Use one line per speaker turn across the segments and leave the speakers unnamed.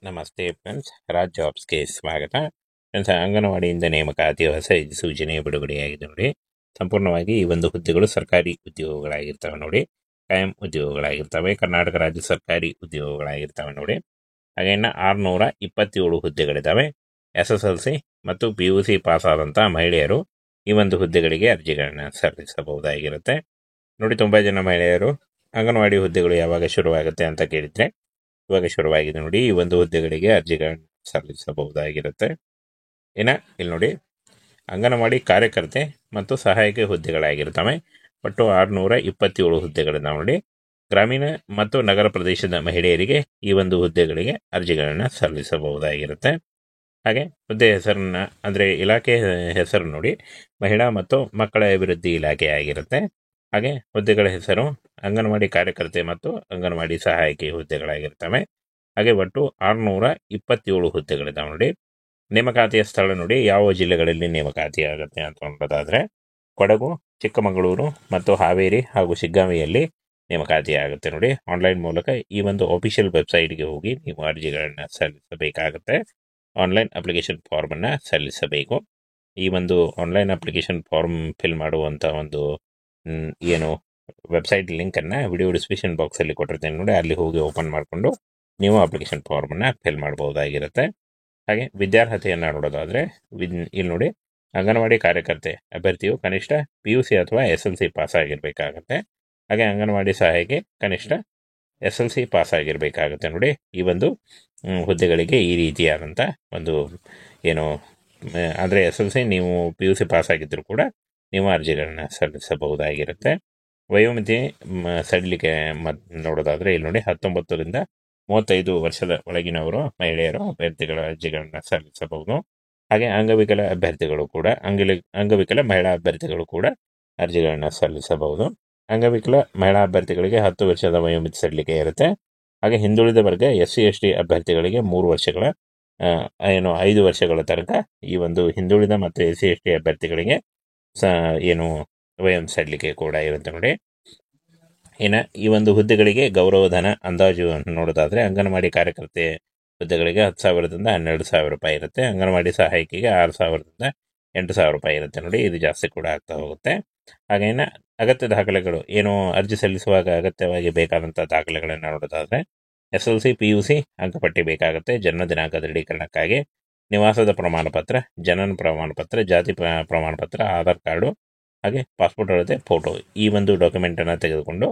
ನಮಸ್ತೆ ಫ್ರೆಂಡ್ಸ್, ರಾಜ್ ಜಾಬ್ಸ್ಗೆ ಸ್ವಾಗತ. ಫ್ರೆಂಡ್ಸ್, ಅಂಗನವಾಡಿಯಿಂದ ನೇಮಕಾತಿ ಹೊಸ ಸೂಚನೆ ಬಿಡುಗಡೆಯಾಗಿದೆ ನೋಡಿ. ಸಂಪೂರ್ಣವಾಗಿ ಈ ಒಂದು ಹುದ್ದೆಗಳು ಸರ್ಕಾರಿ ಉದ್ಯೋಗಗಳಾಗಿರ್ತವೆ ನೋಡಿ. ಕಾಯಂ ಉದ್ಯೋಗಗಳಾಗಿರ್ತವೆ. ಕರ್ನಾಟಕ ರಾಜ್ಯ ಸರ್ಕಾರಿ ಉದ್ಯೋಗಗಳಾಗಿರ್ತವೆ ನೋಡಿ. ಹಾಗೆ 627 ಹುದ್ದೆಗಳಿದ್ದಾವೆ. SSLC ಮತ್ತು PUC ಪಾಸ್ ಆದಂಥ ಮಹಿಳೆಯರು ಈ ಒಂದು ಹುದ್ದೆಗಳಿಗೆ ಅರ್ಜಿಗಳನ್ನು ಸಲ್ಲಿಸಬಹುದಾಗಿರುತ್ತೆ ನೋಡಿ. ತುಂಬ ಜನ ಮಹಿಳೆಯರು ಅಂಗನವಾಡಿ ಹುದ್ದೆಗಳು ಯಾವಾಗ ಶುರುವಾಗುತ್ತೆ ಅಂತ ಕೇಳಿದ್ರೆ ಇವಾಗ ಶುರುವಾಗಿದೆ ನೋಡಿ. ಈ ಒಂದು ಹುದ್ದೆಗಳಿಗೆ ಅರ್ಜಿಗಳನ್ನು ಸಲ್ಲಿಸಬಹುದಾಗಿರುತ್ತೆ. ಇಲ್ಲಿ ನೋಡಿ, ಅಂಗನವಾಡಿ ಕಾರ್ಯಕರ್ತೆ ಮತ್ತು ಸಹಾಯಕಿ ಹುದ್ದೆಗಳಾಗಿರ್ತವೆ. ಒಟ್ಟು 627 ಹುದ್ದೆಗಳಿದ್ದಾವೆ ನೋಡಿ. ಗ್ರಾಮೀಣ ಮತ್ತು ನಗರ ಪ್ರದೇಶದ ಮಹಿಳೆಯರಿಗೆ ಈ ಒಂದು ಹುದ್ದೆಗಳಿಗೆ ಅರ್ಜಿಗಳನ್ನು ಸಲ್ಲಿಸಬಹುದಾಗಿರುತ್ತೆ. ಹಾಗೆ ಹುದ್ದೆ ಹೆಸರನ್ನ ಅಂದರೆ ಇಲಾಖೆ ಹೆಸರು ನೋಡಿ, ಮಹಿಳಾ ಮತ್ತು ಮಕ್ಕಳ ಅಭಿವೃದ್ಧಿ ಇಲಾಖೆ ಆಗಿರುತ್ತೆ. ಹಾಗೆ ಹುದ್ದೆಗಳ ಹೆಸರು ಅಂಗನವಾಡಿ ಕಾರ್ಯಕರ್ತೆ ಮತ್ತು ಅಂಗನವಾಡಿ ಸಹಾಯಕಿ ಹುದ್ದೆಗಳಾಗಿರ್ತವೆ. ಹಾಗೆ ಒಟ್ಟು 627 ಹುದ್ದೆಗಳಿದ್ದಾವೆ ನೋಡಿ. ನೇಮಕಾತಿಯ ಸ್ಥಳ ನೋಡಿ, ಯಾವ ಜಿಲ್ಲೆಗಳಲ್ಲಿ ನೇಮಕಾತಿ ಆಗುತ್ತೆ ಅಂತ ನೋಡೋದಾದರೆ ಕೊಡಗು, ಚಿಕ್ಕಮಗಳೂರು ಮತ್ತು ಹಾವೇರಿ ಹಾಗೂ ಶಿಗ್ಗಾಂವಿಯಲ್ಲಿ ನೇಮಕಾತಿ ಆಗುತ್ತೆ ನೋಡಿ. ಆನ್ಲೈನ್ ಮೂಲಕ ಈ ಒಂದು ಆಫಿಷಿಯಲ್ ವೆಬ್ಸೈಟ್ಗೆ ಹೋಗಿ ನೀವು ಅರ್ಜಿಗಳನ್ನು ಸಲ್ಲಿಸಬೇಕಾಗುತ್ತೆ. ಆನ್ಲೈನ್ ಅಪ್ಲಿಕೇಶನ್ ಫಾರ್ಮನ್ನು ಸಲ್ಲಿಸಬೇಕು. ಈ ಒಂದು ಆನ್ಲೈನ್ ಅಪ್ಲಿಕೇಶನ್ ಫಾರ್ಮ್ ಫಿಲ್ ಮಾಡುವಂಥ ಒಂದು ಏನು ವೆಬ್ಸೈಟ್ ಲಿಂಕನ್ನು ವಿಡಿಯೋ ಡಿಸ್ಕ್ರಿಪ್ಷನ್ ಬಾಕ್ಸಲ್ಲಿ ಕೊಟ್ಟಿರ್ತೇನೆ ನೋಡಿ. ಅಲ್ಲಿ ಹೋಗಿ ಓಪನ್ ಮಾಡಿಕೊಂಡು ನೀವು ಅಪ್ಲಿಕೇಶನ್ ಫಾರ್ಮನ್ನು ಫಿಲ್ ಮಾಡಬಹುದಾಗಿರುತ್ತೆ. ಹಾಗೆ ವಿದ್ಯಾರ್ಹತೆಯನ್ನು ನೋಡೋದಾದರೆ ಇಲ್ಲಿ ನೋಡಿ, ಅಂಗನವಾಡಿ ಕಾರ್ಯಕರ್ತೆ ಅಭ್ಯರ್ಥಿಯು ಕನಿಷ್ಠ PUC ಅಥವಾ SLC ಪಾಸ್ ಆಗಿರಬೇಕಾಗತ್ತೆ. ಹಾಗೆ ಅಂಗನವಾಡಿ ಸಹಾಯಕಿ ಕನಿಷ್ಠ SLC ಪಾಸ್ ಆಗಿರಬೇಕಾಗುತ್ತೆ ನೋಡಿ. ಈ ಒಂದು ಹುದ್ದೆಗಳಿಗೆ ಈ ರೀತಿಯಾದಂಥ ಒಂದು ಅಂದರೆ SLC ನೀವು PUC ಪಾಸ್ ಆಗಿದ್ದರೂ ಕೂಡ ನೀವು ಅರ್ಜಿಗಳನ್ನ ಸಲ್ಲಿಸಬಹುದಾಗಿರುತ್ತೆ. ವಯೋಮಿತಿ ಸಡಿಲಿಕೆ ನೋಡೋದಾದರೆ ಇಲ್ಲಿ ನೋಡಿ, 19ರಿಂದ 35 ವರ್ಷದ ಒಳಗಿನವರು ಮಹಿಳೆಯರು ಅಭ್ಯರ್ಥಿಗಳ ಅರ್ಜಿಗಳನ್ನು ಸಲ್ಲಿಸಬಹುದು. ಹಾಗೆ ಅಂಗವಿಕಲ ಅಭ್ಯರ್ಥಿಗಳು ಕೂಡ ಅಂಗವಿಕಲ ಮಹಿಳಾ ಅಭ್ಯರ್ಥಿಗಳು ಕೂಡ ಅರ್ಜಿಗಳನ್ನು ಸಲ್ಲಿಸಬಹುದು. ಅಂಗವಿಕಲ ಮಹಿಳಾ ಅಭ್ಯರ್ಥಿಗಳಿಗೆ 10 ವರ್ಷದ ವಯೋಮಿತಿ ಸಡಿಲಿಕೆ ಇರುತ್ತೆ. ಹಾಗೆ ಹಿಂದುಳಿದ ವರ್ಗ SC ST ಅಭ್ಯರ್ಥಿಗಳಿಗೆ 3 ವರ್ಷಗಳ 5 ವರ್ಷಗಳ ತನಕ ಈ ಒಂದು ಹಿಂದುಳಿದ ಮತ್ತು SC ST ಅಭ್ಯರ್ಥಿಗಳಿಗೆ ವಯೋಮಿತಿ ಸಡಿಲಿಕೆ ಕೂಡ ಇರುತ್ತೆ ನೋಡಿ. ಈ ಒಂದು ಹುದ್ದೆಗಳಿಗೆ ಗೌರವಧನ ಅಂದಾಜು ನೋಡೋದಾದರೆ ಅಂಗನವಾಡಿ ಕಾರ್ಯಕರ್ತೆ ಹುದ್ದೆಗಳಿಗೆ 10,000ದಿಂದ 12,000 ರೂಪಾಯಿ ಇರುತ್ತೆ. ಅಂಗನವಾಡಿ ಸಹಾಯಕಿಗೆ 6,000ದಿಂದ 8,000 ರೂಪಾಯಿ ಇರುತ್ತೆ ನೋಡಿ. ಇದು ಜಾಸ್ತಿ ಕೂಡ ಆಗ್ತಾ ಹೋಗುತ್ತೆ. ಹಾಗೇನ ಅಗತ್ಯ ದಾಖಲೆಗಳು ಅರ್ಜಿ ಸಲ್ಲಿಸುವಾಗ ಅಗತ್ಯವಾಗಿ ಬೇಕಾದಂಥ ದಾಖಲೆಗಳನ್ನು ನೋಡೋದಾದರೆ SLC PUC ಅಂಕಪಟ್ಟಿ ಬೇಕಾಗುತ್ತೆ. ಜನ್ಮ ದಿನಾಂಕ ದೃಢೀಕರಣಕ್ಕಾಗಿ ನಿವಾಸದ ಪ್ರಮಾಣ ಪತ್ರ, ಜನನ ಪ್ರಮಾಣ ಪತ್ರ, ಜಾತಿ ಪ್ರಮಾಣ ಪತ್ರ, ಆಧಾರ್ ಕಾರ್ಡು, ಹಾಗೆ ಪಾಸ್ಪೋರ್ಟ್ ಅಳತೆ ಫೋಟೋ, ಈ ಒಂದು ಡಾಕ್ಯುಮೆಂಟನ್ನು ತೆಗೆದುಕೊಂಡು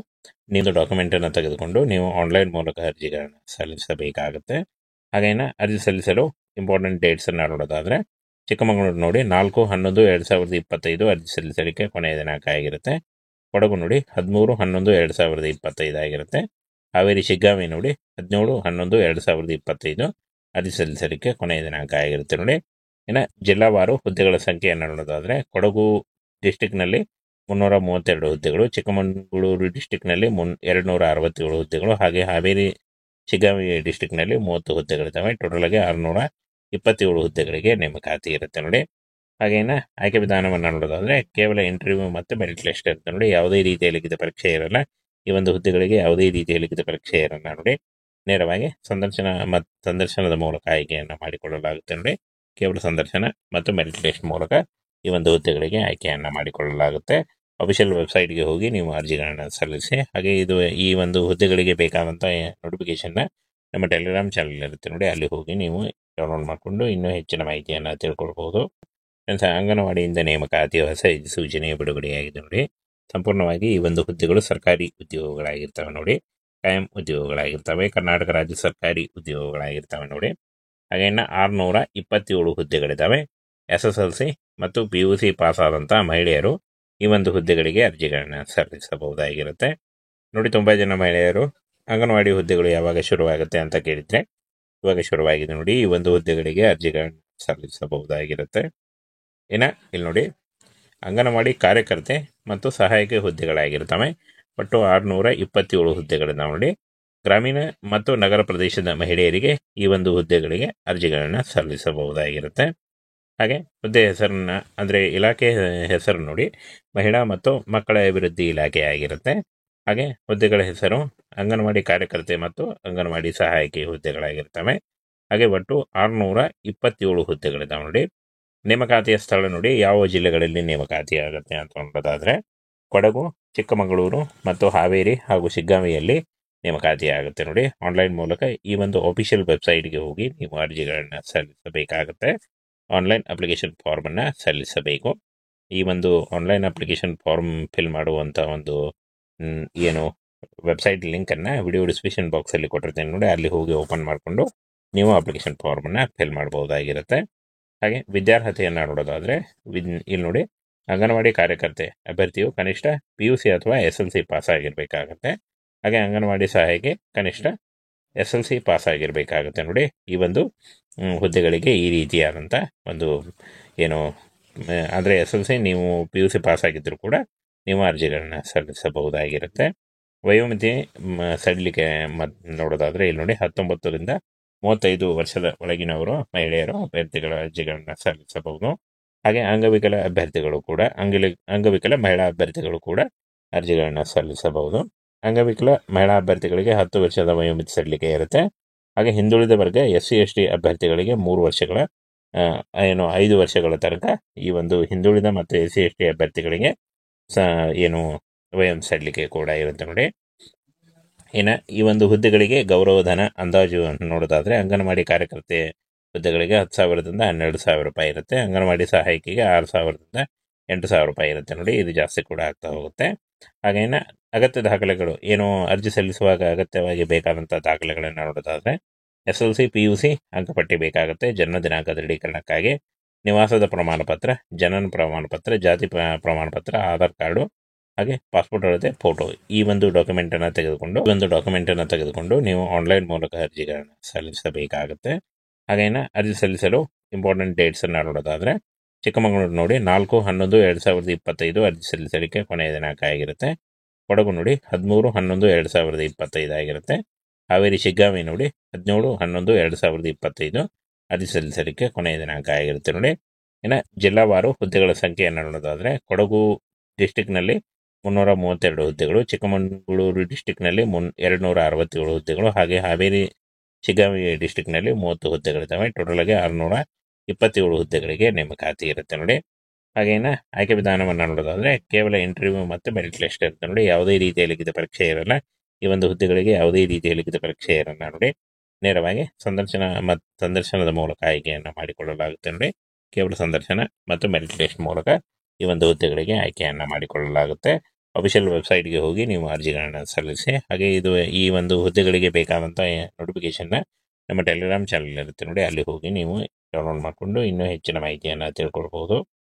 ನೀವು ಆನ್ಲೈನ್ ಮೂಲಕ ಅರ್ಜಿಗಳನ್ನು ಸಲ್ಲಿಸಬೇಕಾಗುತ್ತೆ. ಹಾಗೇನ ಅರ್ಜಿ ಸಲ್ಲಿಸಲು ಇಂಪಾರ್ಟೆಂಟ್ ಡೇಟ್ಸನ್ನು ನೋಡೋದಾದರೆ ಚಿಕ್ಕಮಗಳೂರು ನೋಡಿ 4/11/2025 ಅರ್ಜಿ ಸಲ್ಲಿಸಲಿಕ್ಕೆ ಕೊನೆಯ ದಿನಾಂಕ ಆಗಿರುತ್ತೆ. ಕೊಡಗು ನೋಡಿ 13/11/2025 ಆಗಿರುತ್ತೆ. ಹಾವೇರಿ ಶಿಗ್ಗಾಂವಿ ನೋಡಿ 17/11/2025 ಅರ್ಜಿ ಸಲ್ಲಿಸಲಿಕ್ಕೆ ಕೊನೆಯ ದಿನಾಂಕ ಆಗಿರುತ್ತೆ ನೋಡಿ. ಜಿಲ್ಲಾವಾರು ಹುದ್ದೆಗಳ ಸಂಖ್ಯೆಯನ್ನು ನೋಡೋದಾದರೆ ಕೊಡಗು ಡಿಸ್ಟಿಕ್ನಲ್ಲಿ 332 ಹುದ್ದೆಗಳು, ಚಿಕ್ಕಮಗಳೂರು ಡಿಸ್ಟಿಕ್ನಲ್ಲಿ 267 ಹುದ್ದೆಗಳು, ಹಾಗೆ ಹಾವೇರಿ ಶಿಗ್ಗಾಂವಿ ಡಿಸ್ಟಿಕ್ನಲ್ಲಿ 30 ಹುದ್ದೆಗಳಿದ್ದಾವೆ. ಟೋಟಲ್ ಆಗಿ 627 ಹುದ್ದೆಗಳಿಗೆ ನೇಮಕಾತಿ ಇರುತ್ತೆ ನೋಡಿ. ಹಾಗೇನ ಆಯ್ಕೆ ವಿಧಾನವನ್ನು ನೋಡೋದಾದರೆ ಕೇವಲ ಇಂಟರ್ವ್ಯೂ ಮತ್ತು ಮೆರಿಟ್ ಲಿಸ್ಟ್ ಇರುತ್ತೆ ನೋಡಿ. ಯಾವುದೇ ರೀತಿಯ ಲಿಖಿತ ಪರೀಕ್ಷೆ ಇರಲ್ಲ. ಈ ಒಂದು ಹುದ್ದೆಗಳಿಗೆ ಯಾವುದೇ ರೀತಿಯ ಲಿಖಿತ ಪರೀಕ್ಷೆ ಇರಲ್ಲ ನೋಡಿ. ನೇರವಾಗಿ ಸಂದರ್ಶನದ ಮೂಲಕ ಆಯ್ಕೆಯನ್ನು ಮಾಡಿಕೊಳ್ಳಲಾಗುತ್ತೆ ನೋಡಿ. ಕೇವಲ ಸಂದರ್ಶನ ಮತ್ತು ಮೆರಿಟ್ ಲಿಸ್ಟ್ ಮೂಲಕ ಈ ಒಂದು ಹುದ್ದೆಗಳಿಗೆ ಆಯ್ಕೆಯನ್ನು ಮಾಡಿಕೊಳ್ಳಲಾಗುತ್ತೆ. ಅಫಿಷಿಯಲ್ ವೆಬ್ಸೈಟ್ಗೆ ಹೋಗಿ ನೀವು ಅರ್ಜಿಗಳನ್ನು ಸಲ್ಲಿಸಿ. ಹಾಗೆ ಈ ಒಂದು ಹುದ್ದೆಗಳಿಗೆ ಬೇಕಾದಂಥ ನೋಟಿಫಿಕೇಶನ್ನ ನಮ್ಮ ಟೆಲಿಗ್ರಾಮ್ ಚಾನಲ್ ಇರುತ್ತೆ ನೋಡಿ. ಅಲ್ಲಿ ಹೋಗಿ ನೀವು ಡೌನ್ಲೋಡ್ ಮಾಡಿಕೊಂಡು ಇನ್ನೂ ಹೆಚ್ಚಿನ ಮಾಹಿತಿಯನ್ನು ತಿಳ್ಕೊಳ್ಬೋದು. ಅಂಗನವಾಡಿಯಿಂದ ನೇಮಕಾತಿ ಹೊಸ ಸೂಚನೆ ಬಿಡುಗಡೆಯಾಗಿದೆ ನೋಡಿ. ಸಂಪೂರ್ಣವಾಗಿ ಈ ಒಂದು ಹುದ್ದೆಗಳು ಸರ್ಕಾರಿ ಉದ್ಯೋಗಗಳಾಗಿರ್ತವೆ ನೋಡಿ. ಕಾಯಂ ಉದ್ಯೋಗಗಳಾಗಿರ್ತವೆ. ಕರ್ನಾಟಕ ರಾಜ್ಯ ಸರ್ಕಾರಿ ಉದ್ಯೋಗಗಳಾಗಿರ್ತವೆ ನೋಡಿ. ಹಾಗೆ 627 ಹುದ್ದೆಗಳಿದ್ದಾವೆ. SSLC ಮತ್ತು PUC ಪಾಸ್ ಆದಂಥ ಮಹಿಳೆಯರು ಈ ಒಂದು ಹುದ್ದೆಗಳಿಗೆ ಅರ್ಜಿಗಳನ್ನು ಸಲ್ಲಿಸಬಹುದಾಗಿರುತ್ತೆ ನೋಡಿ. ತುಂಬ ಜನ ಮಹಿಳೆಯರು ಅಂಗನವಾಡಿ ಹುದ್ದೆಗಳು ಯಾವಾಗ ಶುರುವಾಗುತ್ತೆ ಅಂತ ಕೇಳಿದರೆ ಇವಾಗ ಶುರುವಾಗಿದೆ ನೋಡಿ. ಈ ಒಂದು ಹುದ್ದೆಗಳಿಗೆ ಅರ್ಜಿಗಳನ್ನು ಸಲ್ಲಿಸಬಹುದಾಗಿರುತ್ತೆ. ಇಲ್ಲಿ ನೋಡಿ, ಅಂಗನವಾಡಿ ಕಾರ್ಯಕರ್ತೆ ಮತ್ತು ಸಹಾಯಕಿ ಹುದ್ದೆಗಳಾಗಿರ್ತವೆ. ಒಟ್ಟು 627 ಹುದ್ದೆಗಳಿದ್ದಾವೆ ನೋಡಿ. ಗ್ರಾಮೀಣ ಮತ್ತು ನಗರ ಪ್ರದೇಶದ ಮಹಿಳೆಯರಿಗೆ ಈ ಒಂದು ಹುದ್ದೆಗಳಿಗೆ ಅರ್ಜಿಗಳನ್ನು ಸಲ್ಲಿಸಬಹುದಾಗಿರುತ್ತೆ. ಹಾಗೆ ಹುದ್ದೆ ಹೆಸರನ್ನ ಅಂದರೆ ಇಲಾಖೆ ಹೆಸರು ನೋಡಿ, ಮಹಿಳಾ ಮತ್ತು ಮಕ್ಕಳ ಅಭಿವೃದ್ಧಿ ಇಲಾಖೆ ಆಗಿರುತ್ತೆ. ಹಾಗೆ ಹುದ್ದೆಗಳ ಹೆಸರು ಅಂಗನವಾಡಿ ಕಾರ್ಯಕರ್ತೆ ಮತ್ತು ಅಂಗನವಾಡಿ ಸಹಾಯಕಿ ಹುದ್ದೆಗಳಾಗಿರ್ತವೆ. ಹಾಗೆ ಒಟ್ಟು 627 ಹುದ್ದೆಗಳಿದ್ದಾವೆ ನೋಡಿ. ನೇಮಕಾತಿಯ ಸ್ಥಳ ನೋಡಿ ಯಾವ ಜಿಲ್ಲೆಗಳಲ್ಲಿ ನೇಮಕಾತಿ ಆಗುತ್ತೆ ಅಂತ ನೋಡೋದಾದರೆ ಕೊಡಗು, ಚಿಕ್ಕಮಗಳೂರು ಮತ್ತು ಹಾವೇರಿ ಹಾಗೂ ಶಿಗ್ಗಾಂವಿಯಲ್ಲಿ ನೇಮಕಾತಿ ಆಗುತ್ತೆ ನೋಡಿ. ಆನ್ಲೈನ್ ಮೂಲಕ ಈ ಒಂದು ಆಫಿಷಿಯಲ್ ವೆಬ್ಸೈಟ್ಗೆ ಹೋಗಿ ನೀವು ಅರ್ಜಿಗಳನ್ನು ಸಲ್ಲಿಸಬೇಕಾಗುತ್ತೆ. ಆನ್ಲೈನ್ ಅಪ್ಲಿಕೇಶನ್ ಫಾರ್ಮನ್ನು ಸಲ್ಲಿಸಬೇಕು. ಈ ಒಂದು ಆನ್ಲೈನ್ ಅಪ್ಲಿಕೇಶನ್ ಫಾರ್ಮ್ ಫಿಲ್ ಮಾಡುವಂಥ ಒಂದು ಏನು ವೆಬ್ಸೈಟ್ ಲಿಂಕನ್ನು ವಿಡಿಯೋ ಡಿಸ್ಕ್ರಿಪ್ಷನ್ ಬಾಕ್ಸಲ್ಲಿ ಕೊಟ್ಟಿರ್ತೇನೆ ನೋಡಿ, ಅಲ್ಲಿ ಹೋಗಿ ಓಪನ್ ಮಾಡಿಕೊಂಡು ನೀವು ಅಪ್ಲಿಕೇಶನ್ ಫಾರ್ಮನ್ನು ಫಿಲ್ ಮಾಡ್ಬೋದಾಗಿರುತ್ತೆ. ಹಾಗೆ ವಿದ್ಯಾರ್ಹತೆಯನ್ನು ನೋಡೋದಾದರೆ ಇಲ್ಲಿ ನೋಡಿ, ಅಂಗನವಾಡಿ ಕಾರ್ಯಕರ್ತೆ ಅಭ್ಯರ್ಥಿಯು ಕನಿಷ್ಠ PUC ಅಥವಾ SLC ಪಾಸ್ ಆಗಿರಬೇಕಾಗತ್ತೆ. ಹಾಗೆ ಅಂಗನವಾಡಿ ಸಹಾಯಕಿ ಕನಿಷ್ಠ SLC ಪಾಸ್ ಆಗಿರಬೇಕಾಗುತ್ತೆ ನೋಡಿ. ಈ ಒಂದು ಹುದ್ದೆಗಳಿಗೆ ಈ ರೀತಿಯಾದಂಥ ಒಂದು ಏನು ಅಂದರೆ SLC ನೀವು PUC ಪಾಸ್ ಆಗಿದ್ದರೂ ಕೂಡ ನೀವು ಅರ್ಜಿಗಳನ್ನ ಸಲ್ಲಿಸಬಹುದಾಗಿರುತ್ತೆ. ವಯೋಮಿತಿ ಸಡಿಲಿಕೆ ನೋಡೋದಾದರೆ ಇಲ್ಲಿ ನೋಡಿ 19ರಿಂದ 35 ವರ್ಷದ ಒಳಗಿನವರು ಮಹಿಳೆಯರು ಅಭ್ಯರ್ಥಿಗಳ ಅರ್ಜಿಗಳನ್ನು ಸಲ್ಲಿಸಬಹುದು. ಹಾಗೆ ಅಂಗವಿಕಲ ಅಭ್ಯರ್ಥಿಗಳು ಕೂಡ ಅಂಗವಿಕಲ ಮಹಿಳಾ ಅಭ್ಯರ್ಥಿಗಳು ಕೂಡ ಅರ್ಜಿಗಳನ್ನು ಸಲ್ಲಿಸಬಹುದು. ಅಂಗವಿಕಲ ಮಹಿಳಾ ಅಭ್ಯರ್ಥಿಗಳಿಗೆ 10 ವರ್ಷದ ವಯೋಮಿತಿ ಸಡಿಲಿಕೆ ಇರುತ್ತೆ. ಹಾಗೆ ಹಿಂದುಳಿದ ವರ್ಗ SC/ST ಅಭ್ಯರ್ಥಿಗಳಿಗೆ 3 ವರ್ಷಗಳ 5 ವರ್ಷಗಳ ತನಕ ಈ ಒಂದು ಹಿಂದುಳಿದ ಮತ್ತು SC/ST ಅಭ್ಯರ್ಥಿಗಳಿಗೆ ವಯೋಮಿತಿ ಸಡಿಲಿಕೆ ಕೂಡ ಇರುತ್ತೆ ನೋಡಿ. ಇನ್ನು ಈ ಒಂದು ಹುದ್ದೆಗಳಿಗೆ ಗೌರವಧನ ಅಂದಾಜು ನೋಡೋದಾದರೆ ಅಂಗನವಾಡಿ ಕಾರ್ಯಕರ್ತೆ ಹುದ್ದೆಗಳಿಗೆ 10,000ದಿಂದ 12,000 ರೂಪಾಯಿ ಇರುತ್ತೆ. ಅಂಗನವಾಡಿ ಸಹಾಯಕಿಗೆ 6,000ದಿಂದ 8,000 ರೂಪಾಯಿ ಇರುತ್ತೆ ನೋಡಿ. ಇದು ಜಾಸ್ತಿ ಕೂಡ ಆಗ್ತಾ ಹೋಗುತ್ತೆ. ಹಾಗೇನ ಅಗತ್ಯ ದಾಖಲೆಗಳು ಅರ್ಜಿ ಸಲ್ಲಿಸುವಾಗ ಅಗತ್ಯವಾಗಿ ಬೇಕಾದಂಥ ದಾಖಲೆಗಳನ್ನು ನೋಡೋದಾದರೆ SLC PUC ಅಂಕಪಟ್ಟಿ ಬೇಕಾಗುತ್ತೆ. ಜನ್ಮ ದಿನಾಂಕ ದೃಢೀಕರಣಕ್ಕಾಗಿ ನಿವಾಸದ ಪ್ರಮಾಣ ಪತ್ರ, ಜನನ ಪ್ರಮಾಣ ಪತ್ರ, ಜಾತಿ ಪ್ರಮಾಣ ಪತ್ರ, ಆಧಾರ್ ಕಾರ್ಡು, ಹಾಗೆ ಪಾಸ್ಪೋರ್ಟ್ ಅಳತೆ ಫೋಟೋ ಈ ಒಂದು ಡಾಕ್ಯುಮೆಂಟನ್ನು ತೆಗೆದುಕೊಂಡು ನೀವು ಆನ್ಲೈನ್ ಮೂಲಕ ಅರ್ಜಿಗಳನ್ನು ಸಲ್ಲಿಸಬೇಕಾಗುತ್ತೆ. ಹಾಗೇನ ಅರ್ಜಿ ಸಲ್ಲಿಸಲು ಇಂಪಾರ್ಟೆಂಟ್ ಡೇಟ್ಸನ್ನು ನೋಡೋದಾದರೆ ಚಿಕ್ಕಮಗಳೂರು ನೋಡಿ 4/11/2025 ಅರ್ಜಿ ಸಲ್ಲಿಸಲಿಕ್ಕೆ ಕೊನೆಯ ದಿನಾಂಕ ಆಗಿರುತ್ತೆ. ಕೊಡಗು ನೋಡಿ 13/11/2025 ಆಗಿರುತ್ತೆ. ಹಾವೇರಿ ಶಿಗ್ಗಾಂವಿ ನೋಡಿ 17/11/2025 ಅರ್ಜಿ ಸಲ್ಲಿಸಲಿಕ್ಕೆ ಕೊನೆಯ ದಿನಾಂಕ ಆಗಿರುತ್ತೆ ನೋಡಿ. ಇನ್ನು ಜಿಲ್ಲಾವಾರು ಹುದ್ದೆಗಳ ಸಂಖ್ಯೆಯನ್ನು ನೋಡೋದಾದರೆ ಕೊಡಗು ಡಿಸ್ಟಿಕ್ನಲ್ಲಿ 332 ಹುದ್ದೆಗಳು, ಚಿಕ್ಕಮಗಳೂರು ಡಿಸ್ಟಿಕ್ನಲ್ಲಿ 267 ಹುದ್ದೆಗಳು, ಹಾಗೆ ಹಾವೇರಿ ಶಿಗ್ಗಾಂವಿ ಡಿಸ್ಟಿಕ್ನಲ್ಲಿ 30 ಹುದ್ದೆಗಳಿದ್ದಾವೆ. ಟೋಟಲಾಗಿ 627 ಹುದ್ದೆಗಳಿಗೆ ನೇಮಕಾತಿ ಇರುತ್ತೆ ನೋಡಿ. ಹಾಗೇನ ಆಯ್ಕೆ ವಿಧಾನವನ್ನು ನೋಡೋದಾದರೆ ಕೇವಲ ಇಂಟರ್ವ್ಯೂ ಮತ್ತು ಮೆರಿಟ್ ಲಿಸ್ಟ್ ಇರುತ್ತೆ ನೋಡಿ. ಯಾವುದೇ ರೀತಿಯ ಲಿಖಿತ ಪರೀಕ್ಷೆ ಇರಲ್ಲ. ಈ ಒಂದು ಹುದ್ದೆಗಳಿಗೆ ಯಾವುದೇ ರೀತಿಯ ಲಿಖಿತ ಪರೀಕ್ಷೆ ಇರಲ್ಲ ನೋಡಿ. ನೇರವಾಗಿ ಸಂದರ್ಶನದ ಮೂಲಕ ಆಯ್ಕೆಯನ್ನು ಮಾಡಿಕೊಳ್ಳಲಾಗುತ್ತೆ ನೋಡಿ. ಕೇವಲ ಸಂದರ್ಶನ ಮತ್ತು ಮೆರಿಟ್ ಲಿಸ್ಟ್ ಮೂಲಕ ಈ ಒಂದು ಹುದ್ದೆಗಳಿಗೆ ಆಯ್ಕೆಯನ್ನು ಮಾಡಿಕೊಳ್ಳಲಾಗುತ್ತೆ. ಅಫಿಷಿಯಲ್ ವೆಬ್ಸೈಟ್ಗೆ ಹೋಗಿ ನೀವು ಅರ್ಜಿಗಳನ್ನು ಸಲ್ಲಿಸಿ. ಹಾಗೆ ಈ ಒಂದು ಹುದ್ದೆಗಳಿಗೆ ಬೇಕಾದಂಥ ನೋಟಿಫಿಕೇಷನ್ನ ನಮ್ಮ ಟೆಲಿಗ್ರಾಮ್ ಚಾನಲ್ ಇರುತ್ತೆ ನೋಡಿ, ಅಲ್ಲಿ ಹೋಗಿ ನೀವು ಡೌನ್ಲೋಡ್ ಮಾಡಿಕೊಂಡು ಇನ್ನೂ ಹೆಚ್ಚಿನ ಮಾಹಿತಿಯನ್ನು ತಿಳ್ಕೊಳ್ಬೋದು.